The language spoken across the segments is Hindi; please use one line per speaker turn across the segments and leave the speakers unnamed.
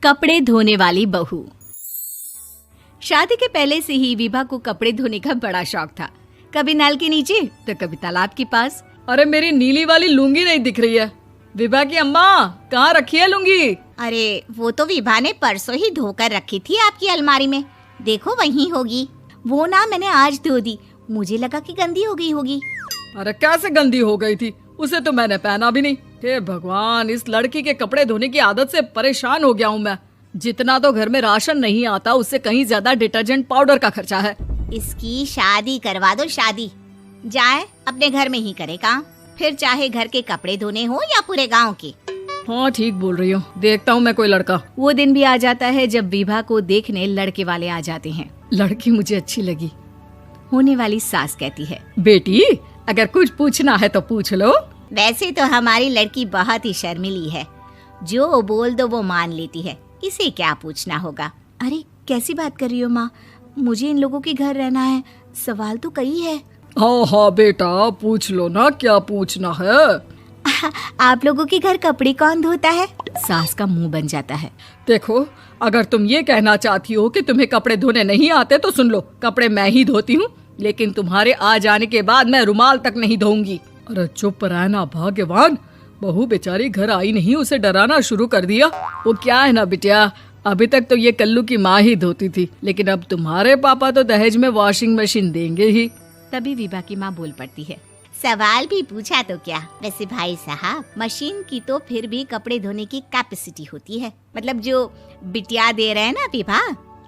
कपड़े धोने वाली बहू। शादी के पहले से ही विभा को कपड़े धोने का बड़ा शौक था। कभी नल के नीचे तो कभी तालाब के पास।
अरे मेरी नीली वाली लुंगी नहीं दिख रही है। विभा की अम्मा, कहाँ रखी है लुंगी?
अरे वो तो विभा ने परसों ही धोकर रखी थी आपकी अलमारी में, देखो वहीं होगी। वो ना मैंने आज धो दी, मुझे लगा कि गंदी हो गई होगी।
अरे कैसे गंदी हो गई थी? उसे तो मैंने पहना भी नहीं। हे भगवान, इस लड़की के कपड़े धोने की आदत से परेशान हो गया हूँ मैं। जितना तो घर में राशन नहीं आता, उससे कहीं ज्यादा डिटर्जेंट पाउडर का खर्चा है।
इसकी शादी करवा दो, शादी जाए अपने घर में ही करे काम, फिर चाहे घर के कपड़े धोने हो या पूरे गांव के।
हाँ ठीक बोल रही हो, देखता हूँ मैं कोई लड़का।
वो दिन भी आ जाता है जब विभा को देखने लड़के वाले आ जाते हैं।
लड़की मुझे अच्छी लगी।
होने वाली सास कहती है,
बेटी अगर कुछ पूछना है तो पूछ लो।
वैसे तो हमारी लड़की बहुत ही शर्मीली है, जो बोल दो वो मान लेती है, इसे क्या पूछना होगा।
अरे कैसी बात कर रही हो माँ, मुझे इन लोगों के घर रहना है, सवाल तो कई है।
हाँ हाँ बेटा, पूछ लो ना, क्या पूछना है।
आप लोगों के घर कपड़े कौन धोता है? सास का मुंह बन जाता है।
देखो, अगर तुम ये कहना चाहती हो कि तुम्हें कपड़े धोने नहीं आते तो सुन लो, कपड़े मैं ही धोती हूँ, लेकिन तुम्हारे आ जाने के बाद मैं रुमाल तक नहीं धोऊंगी। अरे चुप रहना भाग्यवान, बहू बेचारी घर आई नहीं, उसे डराना शुरू कर दिया। वो क्या है ना बिटिया, अभी तक तो ये कल्लू की माँ ही धोती थी, लेकिन अब तुम्हारे पापा तो दहेज में वॉशिंग मशीन देंगे ही।
तभी विभा की माँ बोल पड़ती है,
सवाल भी पूछा तो क्या। वैसे भाई साहब, मशीन की तो फिर भी कपड़े धोने की कैपेसिटी होती है। मतलब जो बिटिया दे रहे हैं ना विभा,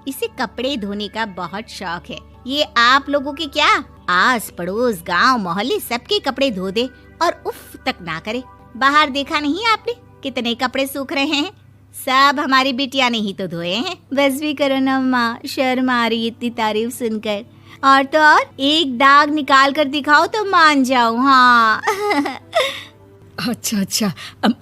इसे कपड़े धोने का बहुत शौक है। ये आप लोगों के क्या, आस पड़ोस गांव मोहल्ले सबके कपड़े धो दे और उफ तक ना करे। बाहर देखा नहीं आपने कितने कपड़े सूख रहे हैं? सब हमारी बिटिया ने ही तो धोए हैं।
बस भी करो ना माँ, शर्म आ रही इतनी तारीफ सुनकर। और तो और एक दाग निकाल कर दिखाओ तो मान जाऊं। हाँ
अच्छा,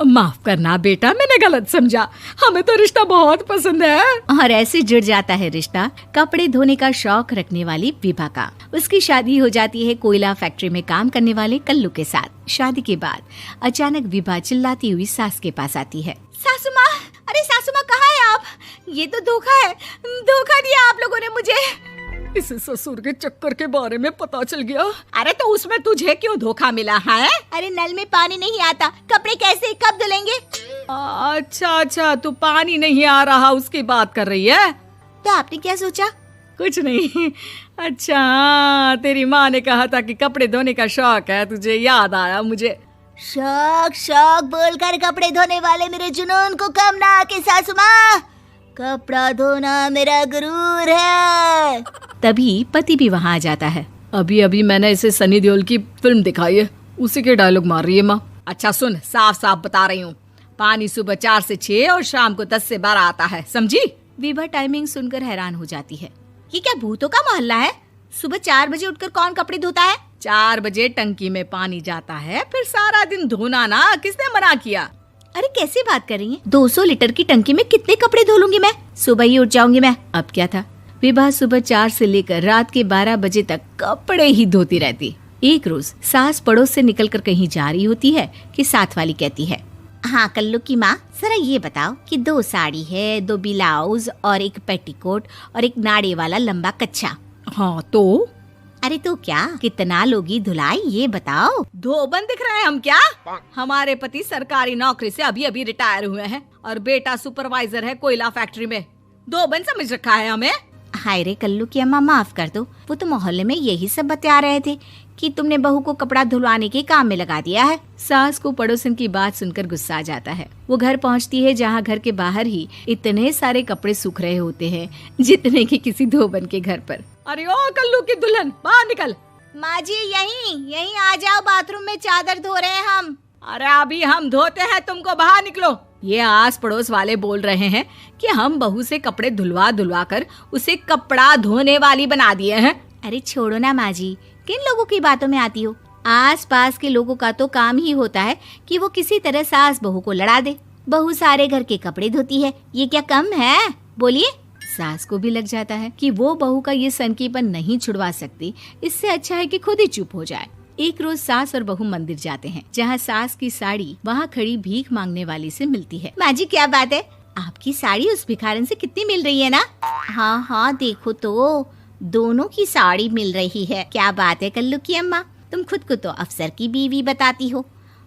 माफ करना बेटा, मैंने गलत समझा। हमें तो रिश्ता बहुत पसंद है।
और ऐसे जुड़ जाता है रिश्ता कपड़े धोने का शौक रखने वाली विभा का। उसकी शादी हो जाती है कोयला फैक्ट्री में काम करने वाले कल्लू के साथ। शादी के बाद अचानक विभा चिल्लाती हुई सास के पास आती है।
सासू माँ, अरे सासू माँ कहाँ है आप? ये तो धोखा है, धोखा दिया आप लोगों ने मुझे।
इसे ससुर के चक्कर के बारे में पता चल गया।
अरे तो उसमें तुझे क्यों धोखा मिला है? अरे नल में पानी नहीं आता, कपड़े कैसे कब धुलेंगे?
अच्छा, तू पानी नहीं आ रहा उसकी बात कर रही है।
तो आपने क्या सोचा?
कुछ नहीं। अच्छा, तेरी माँ ने कहा था कि कपड़े धोने का शौक है तुझे, याद आया मुझे।
शौक बोलकर कपड़े धोने वाले मेरे जुनून को कम ना आके सासू माँ, कपड़ा धोना मेरा गुरूर है।
तभी पति भी वहाँ आ जाता है।
अभी मैंने इसे सनी देओल की फिल्म दिखाई है, उसी के डायलॉग मार रही है माँ। अच्छा सुन, साफ साफ बता रही हूँ, पानी सुबह 4 से 6 और शाम को 10 से 12 आता है, समझी?
विभा टाइमिंग सुनकर हैरान हो जाती है।
ये क्या भूतों का मोहल्ला है? सुबह 4 बजे उठकर कौन कपड़े धोता है?
4 बजे टंकी में पानी जाता है, फिर सारा दिन धोना ना, किसने मना किया?
अरे कैसी बात कर रही हैं? 200 लीटर की टंकी में कितने कपड़े धो लूंगी मैं, सुबह ही उठ जाऊंगी मैं। अब क्या था, विभा सुबह 4 से लेकर रात के 12 बजे तक कपड़े ही धोती रहती। एक रोज सास पड़ोस से निकलकर कहीं जा रही होती है कि साथ वाली कहती है,
हाँ कल्लू की माँ, जरा ये बताओ कि 2 साड़ी है, 2 ब्लाउज और एक पेटीकोट और एक नाड़े वाला लंबा कच्छा।
हाँ तो?
अरे तो क्या, कितना लोगी धुलाई ये बताओ।
धोबन दिख रहे हैं हम क्या? हमारे पति सरकारी नौकरी से अभी रिटायर हुए हैं और बेटा सुपरवाइजर है कोयला फैक्ट्री में। धोबन समझ रखा है हमें?
हाय रे कल्लू की अम्मा, माफ कर दो, वो तो मोहल्ले में यही सब बता रहे थे कि तुमने बहू को कपड़ा धुलवाने के काम में लगा दिया है।
सास को पड़ोसन की बात सुनकर गुस्सा आ जाता है। वो घर पहुंचती है जहां घर के बाहर ही इतने सारे कपड़े सूख रहे होते हैं जितने कि किसी धोबन के घर पर।
अरे ओ कल्लू की दुल्हन, बाहर निकल।
माँ जी यहीं आ जाओ, बाथरूम में चादर धो रहे हैं हम।
अरे अभी हम धोते हैं, तुमको बाहर निकलो। ये आस पड़ोस वाले बोल रहे हैं कि हम बहू से कपड़े धुलवा कर उसे कपड़ा धोने वाली बना दिए हैं।
अरे छोड़ो ना माँ जी, किन लोगों की बातों में आती हो? आस पास के लोगों का तो काम ही होता है कि वो किसी तरह सास बहू को लड़ा दे। बहू सारे घर के कपड़े धोती है, ये क्या कम है? बोलिए।
सास को भी लग जाता है कि वो बहू का ये सनकीपन नहीं छुड़वा सकती, इससे अच्छा है कि खुद ही चुप हो जाए। एक रोज सास और बहू मंदिर जाते हैं, जहाँ सास की साड़ी वहाँ खड़ी भीख मांगने वाली से मिलती है।
माँ जी क्या बात है, आपकी साड़ी उस भिखारन से कितनी मिल रही है ना? हाँ हाँ देखो तो दोनों की साड़ी मिल रही है। क्या बात है कल्लू की अम्मा, तुम खुद को तो अफसर की बीवी बताती हो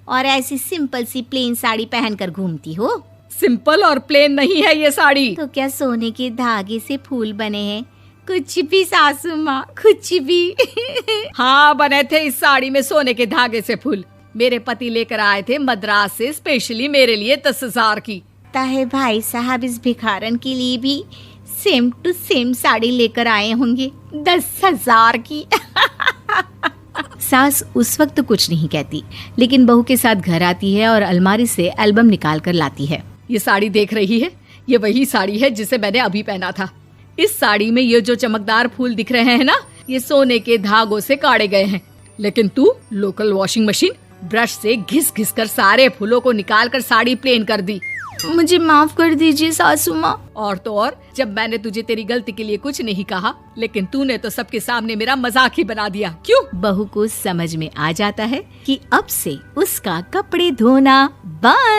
और ऐसी सिंपल सी प्लेन साड़ी पहनकर घूमती हो।
सिंपल और प्लेन नहीं है ये साड़ी।
तो क्या सोने के धागे से फूल बने हैं? कुछ भी सासू माँ, कुछ भी।
हाँ बने थे इस साड़ी में सोने के धागे से फूल। मेरे पति लेकर आए थे मद्रास से स्पेशली मेरे लिए 10,000 की।
ताहे भाई साहब इस भिखारन के लिए भी सेम टू सेम साड़ी लेकर आए होंगे 10,000 की।
सास उस वक्त तो कुछ नहीं कहती, लेकिन बहू के साथ घर आती है और अलमारी से एल्बम निकाल कर लाती है।
ये साड़ी देख रही है, ये वही साड़ी है जिसे मैंने अभी पहना था। इस साड़ी में ये जो चमकदार फूल दिख रहे हैं ना, ये सोने के धागों से काटे गए हैं। लेकिन तू लोकल वॉशिंग मशीन ब्रश से घिस घिस कर सारे फूलों को निकाल कर साड़ी प्लेन कर दी।
मुझे माफ कर दीजिए सासू माँ।
और तो और, जब मैंने तुझे तेरी गलती के लिए कुछ नहीं कहा, लेकिन तूने तो सबके सामने मेरा मजाक ही बना दिया। क्यों?
बहू को समझ में आ जाता है कि अब से उसका कपड़े धोना बंद।